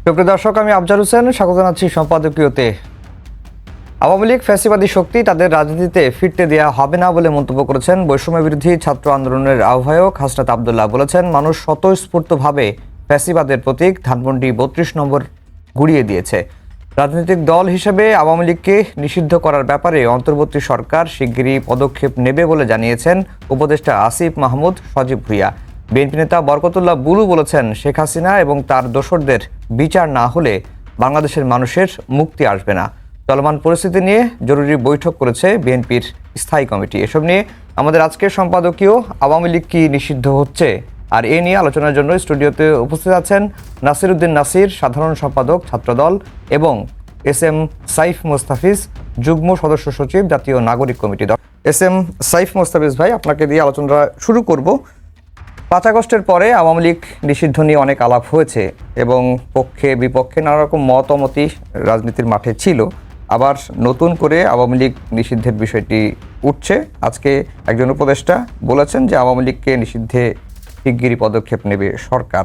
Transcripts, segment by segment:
সুপ্রিয় দর্শক, আমি আফজাল হোসেন, স্বাগত জানাচ্ছি সম্পাদকীয়তে। আওয়ামী লীগ ফ্যাসিবাদী শক্তি, তাদের রাজনীতিতে ফিরতে দেওয়া হবে না বলে মন্তব্য করেছেন বৈষম্য বিরোধী ছাত্র আন্দোলনের আহ্বায়ক হাসনাত আব্দুল্লাহ। বলেছেন, মানুষ স্বতঃস্ফূর্তভাবে ফ্যাসিবাদের প্রতীক ধানমন্ডি ৩২ নম্বর গুড়িয়ে দিয়েছে। রাজনৈতিক দল হিসেবে আওয়ামী লীগকে নিষিদ্ধ করার ব্যাপারে অন্তর্বর্তী সরকার শিগগিরই পদক্ষেপ নেবে বলে জানিয়েছেন উপদেষ্টা আসিফ মাহমুদ সজীব ভুঁইয়া। বিএনপি নেতা বরকতুল্লাহ বুলু বলেছেন, শেখ হাসিনা এবং তার দোসরদের বিচার না হলে বাংলাদেশের মানুষের মুক্তি আসবে না। চলমান পরিস্থিতি নিয়ে জরুরি বৈঠক করেছে বিএনপির স্থায়ী কমিটি। এসব নিয়ে আমাদের আজকের সম্পাদকীয় আওয়ামী লীগ কি নিষিদ্ধ হচ্ছে, আর এ নিয়ে আলোচনার জন্য স্টুডিওতে উপস্থিত আছেন নাসির উদ্দিন নাসির, সাধারণ সম্পাদক ছাত্রদল, এবং এস এম সাইফ মোস্তাফিজ, যুগ্ম সদস্য সচিব, জাতীয় নাগরিক কমিটি। এস এম সাইফ মোস্তাফিজ ভাই, আপনাকে দিয়ে আলোচনা শুরু করব। ৫ আগস্টের পরে আওয়ামী লীগ নিষিদ্ধ নিয়ে অনেক আলাপ হয়েছে এবং পক্ষে বিপক্ষে নানা রকম মতামতই রাজনীতির মাঠে ছিল। আবার নতুন করে আওয়ামী লীগ নিষিদ্ধের বিষয়টি উঠছে। আজকে একজন উপদেষ্টা বলেছেন যে আওয়ামী লীগকে নিষিদ্ধে শিগগিরই পদক্ষেপ নেবে সরকার।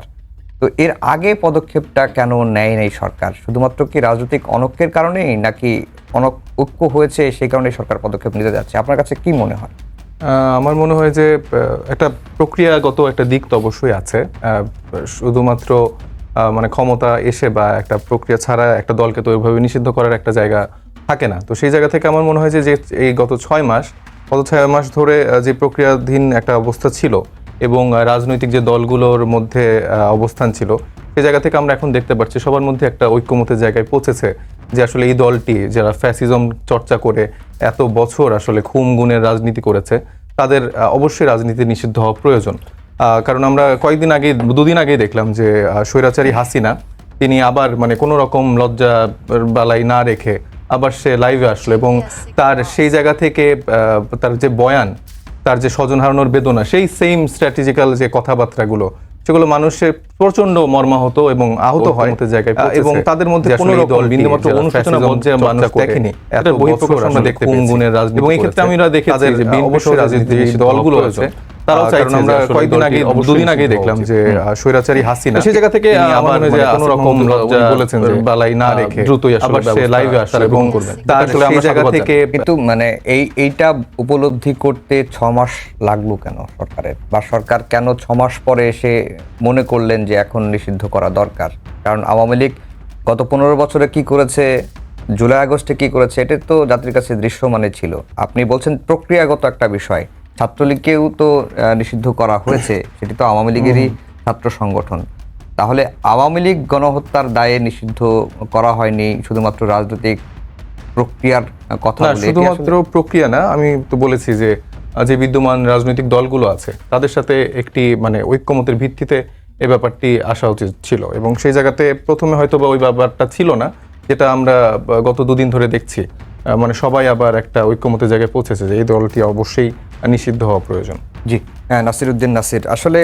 তো এর আগে পদক্ষেপটা কেন নেয় নাই সরকার? শুধুমাত্র কি রাজনৈতিক অনৈক্যের কারণেই, নাকি ঐক্য হয়েছে সেই কারণে সরকার পদক্ষেপ নিতে যাচ্ছে? আপনার কাছে কি মনে হয়? আমার মনে হয় যে একটা প্রক্রিয়াগত একটা দিক তো অবশ্যই আছে। শুধুমাত্র মানে ক্ষমতা এসে বা একটা প্রক্রিয়া ছাড়া একটা দলকে তো ওইভাবে নিষিদ্ধ করার একটা জায়গা থাকে না। তো সেই জায়গা থেকে আমার মনে হয় যে এই গত 6 মাস ধরে যে প্রক্রিয়াধীন একটা অবস্থা ছিল এবং রাজনৈতিক যে দলগুলোর মধ্যে অবস্থান ছিল, সেই জায়গা থেকে আমরা এখন দেখতে পাচ্ছি সবার মধ্যে একটা ঐক্যমতের জায়গায় পৌঁছেছে যে আসলে এই দলটি যারা ফ্যাসিজম চর্চা করে এত বছর আসলে খুন গুণের রাজনীতি করেছে, তাদের অবশ্যই রাজনীতি নিষিদ্ধ হওয়া প্রয়োজন। কারণ আমরা দুদিন আগেই দেখলাম যে স্বৈরাচারী হাসিনা তিনি আবার মানে কোনো রকম লজ্জা বালাই না রেখে আবার সে লাইভে আসলো এবং তার সেই জায়গা থেকে তার যে বয়ান, তার যে স্বজন হারানোর বেদনা, সেই সেম স্ট্র্যাটেজিক্যাল যে কথাবার্তাগুলো, সেগুলো মানুষের প্রচন্ড মর্মাহত এবং আহত হয় জায়গায়, এবং তাদের মধ্যে কোনো রকম বিন্দুমাত্র অনুশোচনা বোধ যে মানুষ দেখেনি। এত বহিঃপ্রকাশ আমরা দেখতে পেয়েছি গুণের রাজনীতি, এবং এই ক্ষেত্রে আমরা দেখেছি যে অবশ্যই রাজনীতি দলগুলো আছে তারাও চাইছে। আমরা দুদিন আগে দেখলাম যে স্বৈরাচারী হাসিনা সেই জায়গা থেকে আমার মনে হয় যে কোনো রকম লজ্জা বলেছেন যে বালাই না রেখে দ্রুতই আবার সে লাইভে আসলে এবং করবেন। তার সেই জায়গা থেকে কিন্তু মানে এইটা উপলব্ধি করতে 6 মাস লাগলো কেন সরকারের, বা সরকার কেন 6 মাস পরে এসে মনে করলেন যে এখন নিষিদ্ধ করা দরকার? কারণ আওয়ামী লীগ গত 15 বছরে কি করেছে, জুলাই আগস্টে কি করেছে, এটা তো জাতির কাছে দৃশ্যমানে ছিল। আপনি বলছেন প্রক্রিয়াগত একটা বিষয়, ছাত্রলীগকেও তো নিষিদ্ধ করা হয়েছে, সেটি তো আওয়ামী লীগেরই ছাত্র সংগঠন। তাহলে আওয়ামী লীগ গণহত্যার দায়ে নিষিদ্ধ করা হয়নি শুধুমাত্র রাজনৈতিক প্রক্রিয়ার কথা বলে? শুধুমাত্র প্রক্রিয়া না, আমি তো বলেছি যে যে বিদ্যমান রাজনৈতিক দলগুলো আছে তাদের সাথে একটি মানে ঐক্যমতের ভিত্তিতে এই ব্যাপারটি আসা উচিত ছিল, এবং সেই জায়গাতে প্রথমে হয়তো বা ওই ব্যাপারটা ছিল না, যেটা আমরা গত 2 দিন ধরে দেখছি। মানে সবাই আবার একটা ঐক্যমতের জায়গায় পৌঁছেছে যে এই দলটি অবশ্যই নিষিদ্ধ হওয়া প্রয়োজন। জি, নাসির উদ্দিন নাসির, আসলে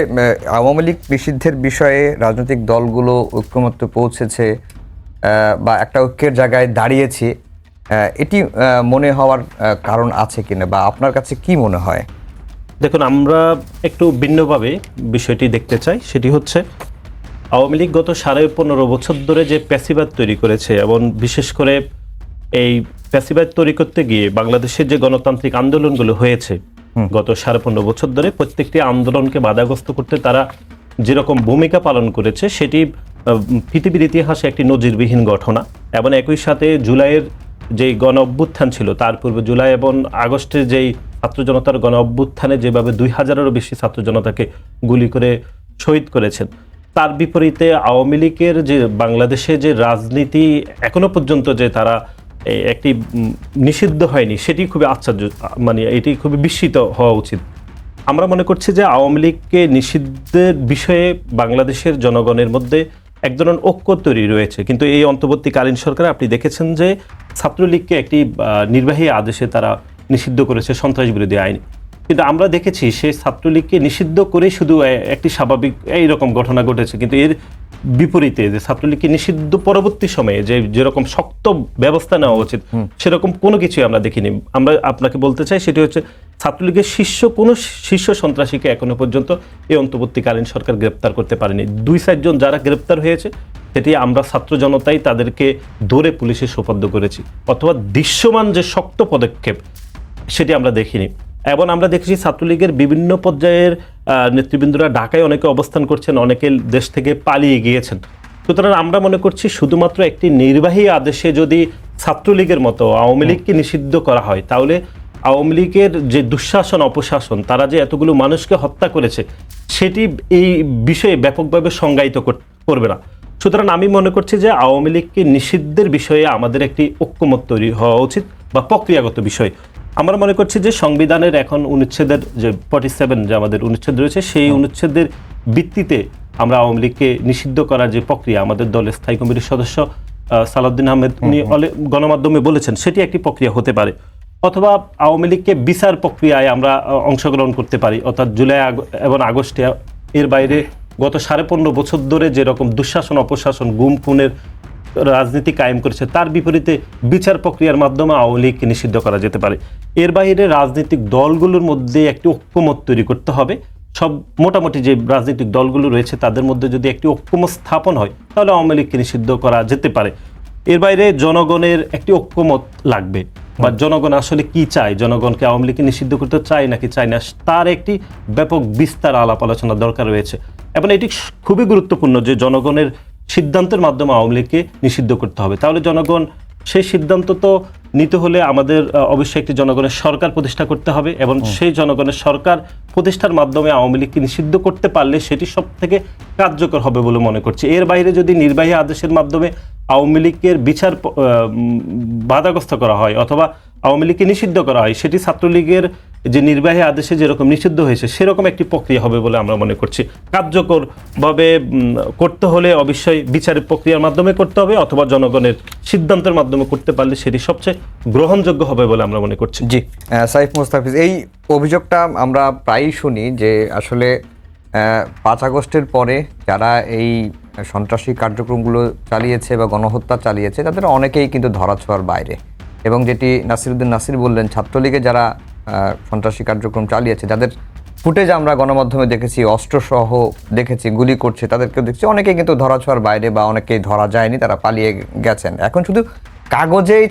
আওয়ামী লীগ নিষিদ্ধের বিষয়ে রাজনৈতিক দলগুলো ঐক্যমত্যে পৌঁছেছে বা একটা ঐক্যের জায়গায় দাঁড়িয়েছে, এটি মনে হওয়ার কারণ আছে কিনা, বা আপনার কাছে কি মনে হয়? দেখুন, আমরা একটু ভিন্নভাবে বিষয়টি দেখতে চাই। সেটি হচ্ছে আওয়ামী লীগ গত 15.5 বছর ধরে যে প্যাসিবাদ তৈরি করেছে, এবং বিশেষ করে এই প্যাসিবাদ তৈরি করতে গিয়ে বাংলাদেশের যে গণতান্ত্রিক আন্দোলনগুলো হয়েছে গত 15.5 বছর ধরে, প্রত্যেকটি আন্দোলনকে বাধাগ্রস্ত করতে তারা যেরকম ভূমিকা পালন করেছে, সেটি পৃথিবীর ইতিহাসে একটি নজিরবিহীন ঘটনা। এবং একই সাথে জুলাইয়ের যেই গণ অভ্যুত্থান ছিল, তার পূর্বে জুলাই এবং আগস্টের যেই ছাত্র জনতার গণ অভ্যুত্থানে যেভাবে 2000-এরও বেশি ছাত্র জনতাকে গুলি করে শহীদ করেছেন, তার বিপরীতে আওয়ামী লীগের যে বাংলাদেশে যে রাজনীতি এখনো পর্যন্ত যে তারা একটি নিষিদ্ধ হয়নি, সেটি খুবই আশ্চর্য, মানে এটি খুবই বিস্মিত হওয়া উচিত। আমরা মনে করছি যে আওয়ামী লীগকে নিষিদ্ধের বিষয়ে বাংলাদেশের জনগণের মধ্যে এক ধরনের ঐক্য তৈরি রয়েছে, কিন্তু এই অন্তর্বর্তীকালীন সরকারে আপনি দেখেছেন যে ছাত্রলীগকে একটি নির্বাহী আদেশে তারা নিষিদ্ধ করেছে সন্ত্রাস বিরোধী আইন। কিন্তু আমরা দেখেছি সেই ছাত্রলীগকে নিষিদ্ধ করে শুধু একটি স্বাভাবিক এইরকম ঘটনা ঘটেছে, কিন্তু এর বিপরীতে যে ছাত্রলীগকে নিষিদ্ধ পরবর্তী সময়ে যেরকম শক্ত ব্যবস্থা নেওয়া উচিত, সেরকম কোনো কিছুই আমরা দেখিনি। আমরা আপনাকে বলতে চাই সেটি হচ্ছে ছাত্রলীগের কোনো শীর্ষ সন্ত্রাসীকে এখনো পর্যন্ত এই অন্তর্বর্তীকালীন সরকার গ্রেপ্তার করতে পারেনি। 2-4 জন যারা গ্রেপ্তার হয়েছে সেটি আমরা ছাত্র জনতাই তাদেরকে ধরে পুলিশে সোপর্দ করেছি, অথবা দৃশ্যমান যে শক্ত পদক্ষেপ সেটি আমরা দেখিনি। এবং আমরা দেখেছি ছাত্রলীগের বিভিন্ন পর্যায়ের নেতৃবৃন্দরা ঢাকায় অনেকে অবস্থান করছেন, অনেকে দেশ থেকে পালিয়ে গিয়েছেন। সুতরাং আমরা মনে করছি শুধুমাত্র একটি নির্বাহী আদেশে যদি ছাত্রলীগের মতো আওয়ামী লীগকে নিষিদ্ধ করা হয়, তাহলে আওয়ামী লীগের যে দুঃশাসন অপশাসন, তারা যে এতগুলো মানুষকে হত্যা করেছে, সেটি এই বিষয়ে ব্যাপকভাবে সংজ্ঞায়িত করবে না। সুতরাং আমি মনে করছি যে আওয়ামী লীগকে নিষিদ্ধের বিষয়ে আমাদের একটি ঐক্যমত তৈরি হওয়া উচিত, বা প্রক্রিয়াগত বিষয়। আমরা মনে করছি যে সংবিধানের এখন অনুচ্ছেদের যে 47 যে আমাদের অনুচ্ছেদ রয়েছে, সেই অনুচ্ছেদের ভিত্তিতে আমরা আওয়ামী লীগকে নিষিদ্ধ করার যে প্রক্রিয়া, আমাদের দলের স্থায়ী কমিটির সদস্য সালাউদ্দিন আহমেদ উনি গণমাধ্যমে বলেছেন, সেটি একটি প্রক্রিয়া হতে পারে। অথবা আওয়ামী লীগকে বিচার প্রক্রিয়ায় আমরা অংশগ্রহণ করতে পারি, অর্থাৎ জুলাই এবং আগস্টে। এর বাইরে গত 15.5 বছর ধরে যেরকম দুঃশাসন অপশাসন গুম খুনের রাজনীতি কায়েম করেছে, তার বিপরীতে বিচার প্রক্রিয়ার মাধ্যমে আওয়ামী লীগকে নিষিদ্ধ করা যেতে পারে। এর বাইরে রাজনৈতিক দলগুলোর মধ্যে একটি ঐক্যমত তৈরি করতে হবে। সব মোটামুটি যে রাজনৈতিক দলগুলো রয়েছে তাদের মধ্যে যদি একটি ঐক্যমত স্থাপন হয়, তাহলে আওয়ামী লীগকে নিষিদ্ধ করা যেতে পারে। এর বাইরে জনগণের একটি ঐক্যমত লাগবে, বা জনগণ আসলে কি চায়, জনগণকে আওয়ামী লীগকে নিষিদ্ধ করতে চায় নাকি চায় না, তার একটি ব্যাপক বিস্তার আলাপ আলোচনা দরকার রয়েছে। এবং এটি খুবই গুরুত্বপূর্ণ যে জনগণের সিদ্ধান্তের মাধ্যমে আওয়ামী লীগকে নিষিদ্ধ করতে হবে। তাহলে জনগণ সেই সিদ্ধান্ত তো নিতে হলে আমাদের অবশ্যই একটি জনগণের সরকার প্রতিষ্ঠা করতে হবে, এবং সেই জনগণের সরকার প্রতিষ্ঠার মাধ্যমে আওয়ামী লীগকে নিষিদ্ধ করতে পারলে সেটি সব থেকে কার্যকর হবে বলে মনে করছি। এর বাইরে যদি নির্বাহী আদেশের মাধ্যমে আওয়ামী লীগের বিচার বাধাগ্রস্ত করা হয়, অথবা আওয়ামী লীগকে নিষিদ্ধ করা হয়, সেটি ছাত্রলীগের যে নির্বাহী আদেশে যেরকম নিষিদ্ধ হয়েছে সেরকম একটি প্রক্রিয়া হবে বলে আমরা মনে করছি। কার্যকরভাবে করতে হলে অবশ্যই বিচারের প্রক্রিয়ার মাধ্যমে করতে হবে, অথবা জনগণের সিদ্ধান্তের মাধ্যমে করতে পারলে সেটি সবচেয়ে গ্রহণযোগ্য হবে বলে আমরা মনে করছি। জি, সাইফ মুস্তাফিজ, এই অভিযোগটা আমরা প্রায়ই শুনি যে আসলে 5 আগস্টের পরে যারা এই সন্ত্রাসী কার্যক্রমগুলো চালিয়েছে বা গণহত্যা চালিয়েছে, তাদের অনেকেই কিন্তু ধরাছোঁয়ার বাইরে। এবং যেটি নাসিরউদ্দিন নাসির বললেন, ছাত্রলীগে যারা সন্ত্রাসী কার্যক্রম চালিয়েছে, যাদের ফুটেজ আমরা গণমাধ্যমে দেখেছি, অস্ত্রসহ দেখেছি, গুলি করছে, তাদেরকেও দেখছি, অনেকেই কিন্তু ধরাছোঁয়ার বাইরে, বা অনেকেই ধরা যায়নি, তারা পালিয়ে গেছেন। এখন শুধু কাগজেই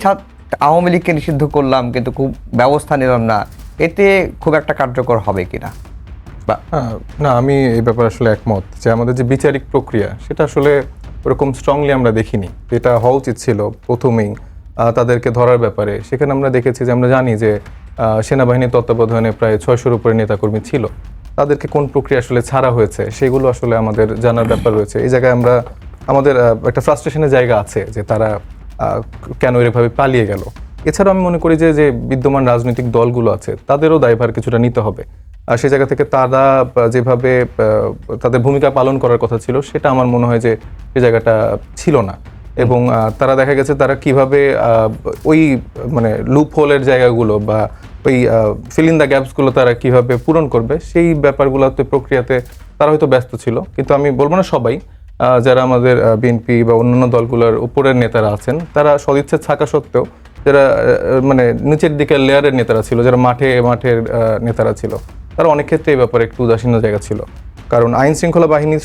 আওয়ামী লীগকে নিষিদ্ধ করলাম কিন্তু খুব ব্যবস্থা নিলাম না, এতে খুব একটা কার্যকর হবে কিনা? না, আমি এই ব্যাপারে আসলে একমত যে আমাদের যে বিচারিক প্রক্রিয়া সেটা আসলে ওরকম স্ট্রংলি আমরা দেখিনি। এটা হওয়া উচিত ছিল প্রথমেই তাদেরকে ধরার ব্যাপারে। সেখানে আমরা দেখেছি যে, আমরা জানি যে সেনাবাহিনীর তত্ত্বাবধানে প্রায় 600-র উপরে নেতাকর্মী ছিল, তাদেরকে কোন প্রক্রিয়া আসলে ছাড়া হয়েছে সেগুলো আসলে আমাদের জানার ব্যাপার রয়েছে। এই জায়গায় আমাদের একটা ফ্রাস্ট্রেশনের জায়গা আছে যে তারা কেন এভাবে পালিয়ে গেল। এছাড়াও আমি মনে করি যে বিদ্যমান রাজনৈতিক দলগুলো আছে তাদেরও দায়ভার কিছুটা নিতে হবে। আর সেই জায়গা থেকে তারা যেভাবে তাদের ভূমিকা পালন করার কথা ছিল, সেটা আমার মনে হয় যে সেই জায়গাটা ছিল না। এবং তারা দেখা গেছে তারা কিভাবে ওই মানে লুপ হোলের জায়গাগুলো বা ওই ফিল ইন দ্য গ্যাপসগুলো তারা কিভাবে পূরণ করবে, সেই ব্যাপারগুলোতে প্রক্রিয়াতে তারা হয়তো ব্যস্ত ছিল। কিন্তু আমি বলবো না সবাই, যারা আমাদের বিএনপি বা অন্যান্য দলগুলোর উপরের নেতারা আছেন, তারা সদিচ্ছা থাকা সত্ত্বেও যারা মানে নিচের দিকের লেয়ারের নেতারা ছিল, যারা মাঠের নেতারা ছিল, তারা অনেক ক্ষেত্রে এই ব্যাপারে একটু উদাসীন জায়গা ছিল। কারণ আইন শৃঙ্খলা বাহিনী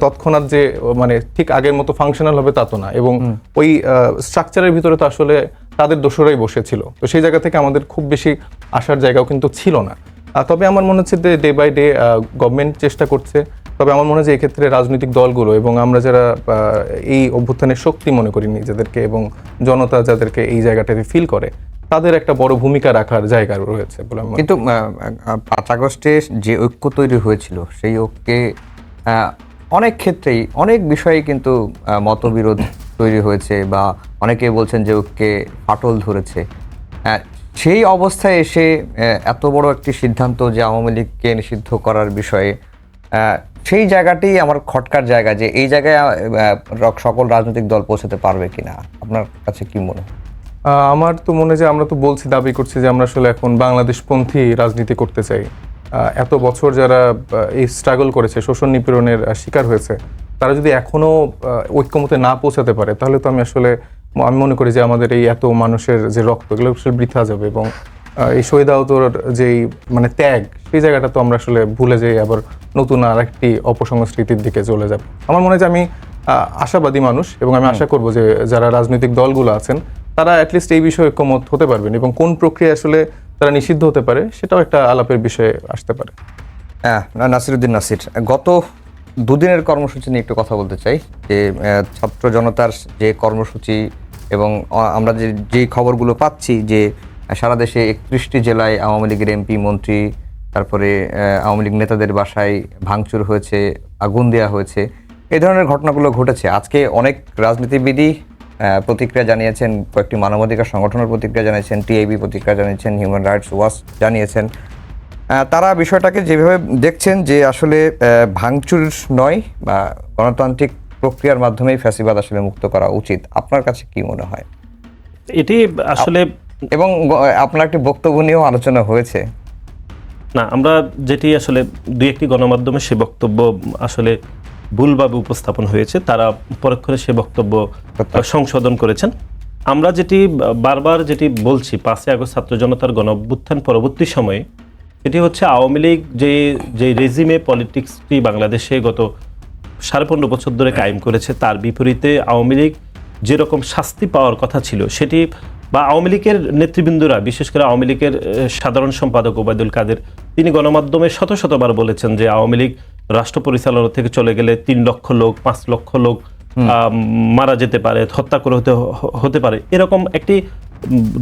তৎক্ষণাৎ যে মানে ঠিক আগের মতো ফাংশনাল হবে তা তো না, এবং ওই স্ট্রাকচারের ভিতরে তো আসলে তাদের দোষরাই বসেছিল। তো সেই জায়গা থেকে আমাদের খুব বেশি আসার জায়গাও কিন্তু ছিল না। তবে আমার মনে হচ্ছে যে ডে বাই ডে গভর্নমেন্ট চেষ্টা করছে। তবে আমার মনে হয় যে এক্ষেত্রে রাজনৈতিক দলগুলো এবং আমরা যারা এই অভ্যুত্থানের শক্তি মনে করি নিজেদেরকে, এবং জনতা যাদেরকে এই জায়গাটাতে ফিল করে, তাদের একটা বড় ভূমিকা রাখার জায়গা রয়েছে বলে আমি। কিন্তু 5 আগস্টে যে ঐক্য তৈরি হয়েছিল, সেই ঐক্যে অনেক ক্ষেত্রেই অনেক বিষয়ে কিন্তু মতবিরোধ তৈরি হয়েছে, বা অনেকে বলছেন যে ঐক্যে ফাটল ধরেছে। সেই অবস্থায় এসে এত বড় একটি সিদ্ধান্ত যে আওয়ামী লীগকে নিষিদ্ধ করার বিষয়ে, সেই জায়গাটি আমার খটকার জায়গা, যে এই জায়গায় সকল রাজনৈতিক দল পৌঁছাতে পারবে কিনা, আপনার কাছে কি মনে হয়? আমার তো মনে হয় যে আমরা তো দাবি করছি যে আমরা আসলে এখন বাংলাদেশপন্থী রাজনীতি করতে চাই। এত বছর যারা এই স্ট্রাগল করেছে, শোষণ নিপীড়নের শিকার হয়েছে, তারা যদি এখনো ঐক্যমতে না পৌঁছাতে পারে, তাহলে তো আমি মনে করি যে আমাদের এই এত মানুষের যে রক্ত, এগুলো আসলে বৃথা যাবে। এবং এই শহীদ আহতর যেই মানে ত্যাগ, সেই জায়গাটা তো আমরা আসলে ভুলে যাই, আবার নতুন আর একটি অপসংস্কৃতির দিকে চলে যাব। আমার মনে হয় যে আমি আশাবাদী মানুষ, এবং আমি আশা করব যে যারা রাজনৈতিক দলগুলো আছেন তারা অ্যাটলিস্ট এই বিষয়ে ঐক্যমত হতে পারবেন, এবং কোন প্রক্রিয়া আসলে তারা নিষিদ্ধ হতে পারে সেটাও একটা আলাপের বিষয়ে আসতে পারে। হ্যাঁ, নাসিরউদ্দিন নাসির, গত দুদিনের কর্মসূচি নিয়ে একটু কথা বলতে চাই। যে ছাত্র জনতার যে কর্মসূচি, এবং আমরা যে খবরগুলো পাচ্ছি যে সারা দেশে 31টি জেলায় আওয়ামী লীগের এমপি মন্ত্রী, তারপরে আওয়ামী লীগ নেতাদের বাসায় ভাঙচুর হয়েছে, আগুন দেওয়া হয়েছে, এই ধরনের ঘটনাগুলো ঘটেছে। আজকে অনেক রাজনীতিবিদই প্রতিক্রিয়া জানিয়েছেন, কয়েকটি মানবাধিকার সংগঠনের প্রতিক্রিয়া জানিয়েছেন, টিআইবি প্রতিক্রিয়া জানিয়েছেন, হিউম্যান রাইটস ওয়াচ জানিয়েছেন। তারা বিষয়টাকে যেভাবে দেখছেন যে আসলে ভাঙচুর নয় বা গণতান্ত্রিক প্রক্রিয়ার মাধ্যমেই ফ্যাসিবাদ আসলে মুক্ত করা উচিত। আপনার কাছে কি মনে হয়? এটি আসলে এবং আপনার একটি বক্তব্য নিয়েও আলোচনা হয়েছে। না, আমরা যেটি আসলে দুই একটি গণমাধ্যমে সে বক্তব্য আসলে ভুলভাবে উপস্থাপন হয়েছে, তারা পরক্ষণে সে বক্তব্য সংশোধন করেছেন। আমরা যেটি বারবার যেটি বলছি, 5ই আগস্ট ছাত্র জনতার গণ অভ্যুত্থান পরবর্তী সময়ে সেটি হচ্ছে আওয়ামী লীগ যে রেজিমে পলিটিক্সটি বাংলাদেশে গত 15.5 বছর ধরে কায়েম করেছে, তার বিপরীতে আওয়ামী লীগ যেরকম শাস্তি পাওয়ার কথা ছিল সেটি, বা আওয়ামী লীগের নেতৃবৃন্দরা, বিশেষ করে আওয়ামী লীগের সাধারণ সম্পাদক ওবায়দুল কাদের, তিনি গণমাধ্যমে শতবার বলেছেন যে আওয়ামী লীগ রাষ্ট্র পরিচালনা থেকে চলে গেলে 3 লক্ষ লোক, 5 লক্ষ লোক মারা যেতে পারে, হত্যা করে হতে পারে। এরকম একটি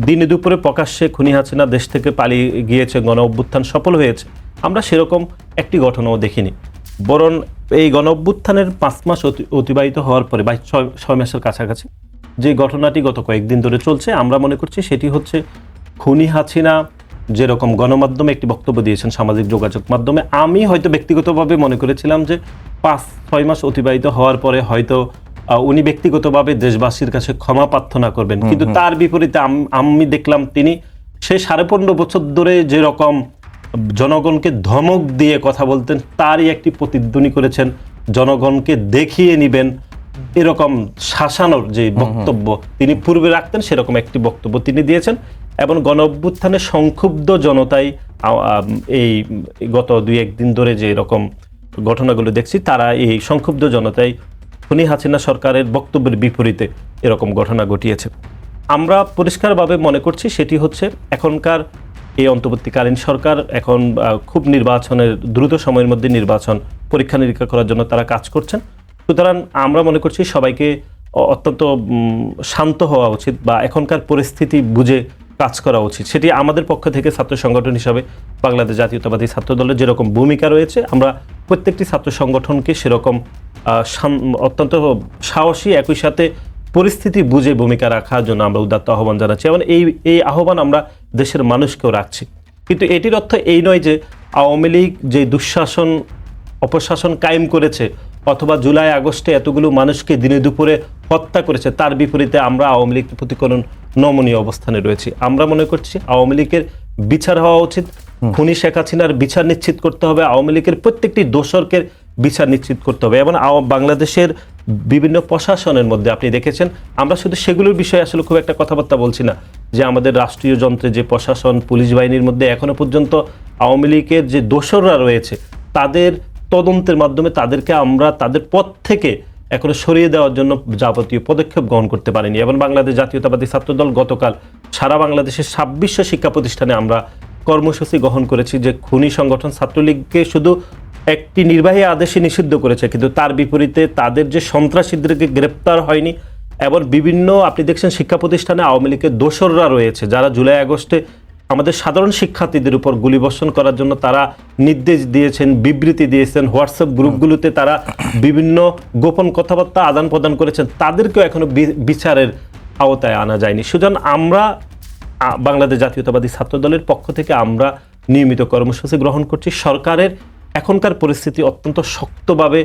দিনে দুপুরে প্রকাশ্যে খুনি হাসিনা দেশ থেকে পালিয়ে গিয়েছে, গণ অভ্যুত্থান সফল হয়েছে, আমরা সেরকম একটি ঘটনাও দেখিনি। বরং এই গণ অভ্যুত্থানের 5 মাস অতিবাহিত হওয়ার পরে, বা 6 মাসের কাছাকাছি যে ঘটনাটি গত কয়েকদিন ধরে চলছে, আমরা মনে করছি সেটি হচ্ছে খুনি হাসিনা যেরকম গণমাধ্যমে একটি বক্তব্য দিয়েছেন, সামাজিক যোগাযোগ মাধ্যমে, আমি হয়তো ব্যক্তিগতভাবে মনে করেছিলাম যে 5-6 মাস অতিবাহিত হওয়ার পরে হয়তো উনি ব্যক্তিগতভাবে দেশবাসীর কাছে ক্ষমা প্রার্থনা করবেন, কিন্তু তার বিপরীতে আমি দেখলাম তিনি সে 15.5 বছর ধরে যেরকম জনগণকে ধমক দিয়ে কথা বলতেন, তারই একটি প্রতিধ্বনি করেছেন, জনগণকে দেখিয়ে নিবেন এরকম শাসানোর যে বক্তব্য তিনি পূর্বে রাখতেন, সেরকম একটি বক্তব্য তিনি দিয়েছেন। এবং গণ অভ্যুত্থানে সংক্ষুব্ধ জনতাই এই গত 2-1 দিন ধরে যে এরকম ঘটনাগুলো দেখছি, তারা এই সংক্ষুব্ধ জনতাই খুনি হাসিনা সরকারের বক্তব্যের বিপরীতে এরকম ঘটনা ঘটিয়েছে। আমরা পরিষ্কারভাবে মনে করছি সেটি হচ্ছে এখনকার এই অন্তর্বর্তীকালীন সরকার এখন খুব নির্বাচনের দ্রুত সময়ের মধ্যে নির্বাচন পরীক্ষা নিরীক্ষা করার জন্য তারা কাজ করছেন। সুতরাং আমরা মনে করছি সবাইকে অত্যন্ত শান্ত হওয়া উচিত, বা এখনকার পরিস্থিতি বুঝে কাজ করা উচিত। সেটি আমাদের পক্ষ থেকে ছাত্র সংগঠন হিসাবে বাংলাদেশ জাতীয়তাবাদী ছাত্র দলের যেরকম ভূমিকা রয়েছে, আমরা প্রত্যেকটি ছাত্র সংগঠনকে সেরকম অত্যন্ত সাহসী, একই সাথে পরিস্থিতি বুঝে ভূমিকা রাখার জন্য আমরা উদাত্ত আহ্বান জানাচ্ছি, এবং এই আহ্বান আমরা দেশের মানুষকেও রাখছি। কিন্তু এটির অর্থ এই নয় যে আওয়ামী লীগ যে দুঃশাসন অপশাসন কায়েম করেছে, অথবা জুলাই আগস্টে এতগুলো মানুষকে দিনে দুপুরে হত্যা করেছে, তার বিপরীতে আমরা আওয়ামী লীগের প্রতি কোনো নমনীয় অবস্থানে রয়েছি। আমরা মনে করছি আওয়ামী লীগের বিচার হওয়া উচিত, খুনি শেখ হাসিনার বিচার নিশ্চিত করতে হবে, আওয়ামী লীগের প্রত্যেকটি দোষরকে বিচার নিশ্চিত করতে হবে। এবং বাংলাদেশের বিভিন্ন প্রশাসনের মধ্যে আপনি দেখেছেন, আমরা শুধু সেগুলোর বিষয়ে আসলে খুব একটা কথাবার্তা বলছি না, যে আমাদের রাষ্ট্রীয় যন্ত্রে যে প্রশাসন, পুলিশ বাহিনীর মধ্যে এখনো পর্যন্ত আওয়ামী লীগের যে দোসররা রয়েছে, তাদের তদন্তের মাধ্যমে তাদেরকে আমরা তাদের পদ থেকে এখনো সরিয়ে দেওয়ার জন্য যাবতীয় পদক্ষেপ গ্রহণ করতে পারিনি। এবং বাংলাদেশ জাতীয়তাবাদী ছাত্রদল গতকাল সারা বাংলাদেশের 2600 শিক্ষা প্রতিষ্ঠানে আমরা কর্মসূচি গ্রহণ করেছি, যে খুনি সংগঠন ছাত্রলীগকে শুধু একটি নির্বাহী আদেশে নিষিদ্ধ করেছে, কিন্তু তার বিপরীতে তাদের যে সন্ত্রাসীদেরকে গ্রেপ্তার হয়নি। এবং বিভিন্ন আপনি দেখছেন শিক্ষা প্রতিষ্ঠানে আওয়ামী লীগের দোসররা রয়েছে, যারা জুলাই আগস্টে আমাদের সাধারণ শিক্ষার্থীদের উপর গুলিবর্ষণ করার জন্য তারা নির্দেশ দিয়েছেন, বিবৃতি দিয়েছেন, হোয়াটসঅ্যাপ গ্রুপগুলোতে তারা বিভিন্ন গোপন কথাবার্তা আদান প্রদান করেছেন, তাদেরকেও এখনো বিচারের আওতায় আনা যায়নি। সুতরাং আমরা বাংলাদেশ জাতীয়তাবাদী ছাত্রদলের পক্ষ থেকে আমরা নিয়মিত কর্মসূচি গ্রহণ করছি। সরকারের এখনকার পরিস্থিতি অত্যন্ত শক্তভাবে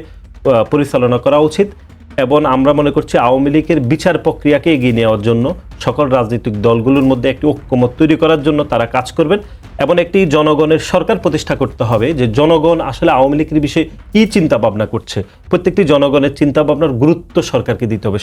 পরিচালনা করা উচিত, এবং আমরা মনে করছি আওয়ামী লীগের বিচার প্রক্রিয়াকে এগিয়ে নেওয়ার জন্য সকল রাজনৈতিক দলগুলোর মধ্যে একটি ঐক্যমত তৈরি করার জন্য তারা কাজ করবেন, এবং একটি জনগণের সরকার প্রতিষ্ঠা করতে হবে, যে জনগণ আসলে আওয়ামী লীগের বিষয়ে কী চিন্তা ভাবনা করছে, প্রত্যেকটি জনগণের চিন্তা ভাবনার গুরুত্ব সরকারকে দিতে হবে।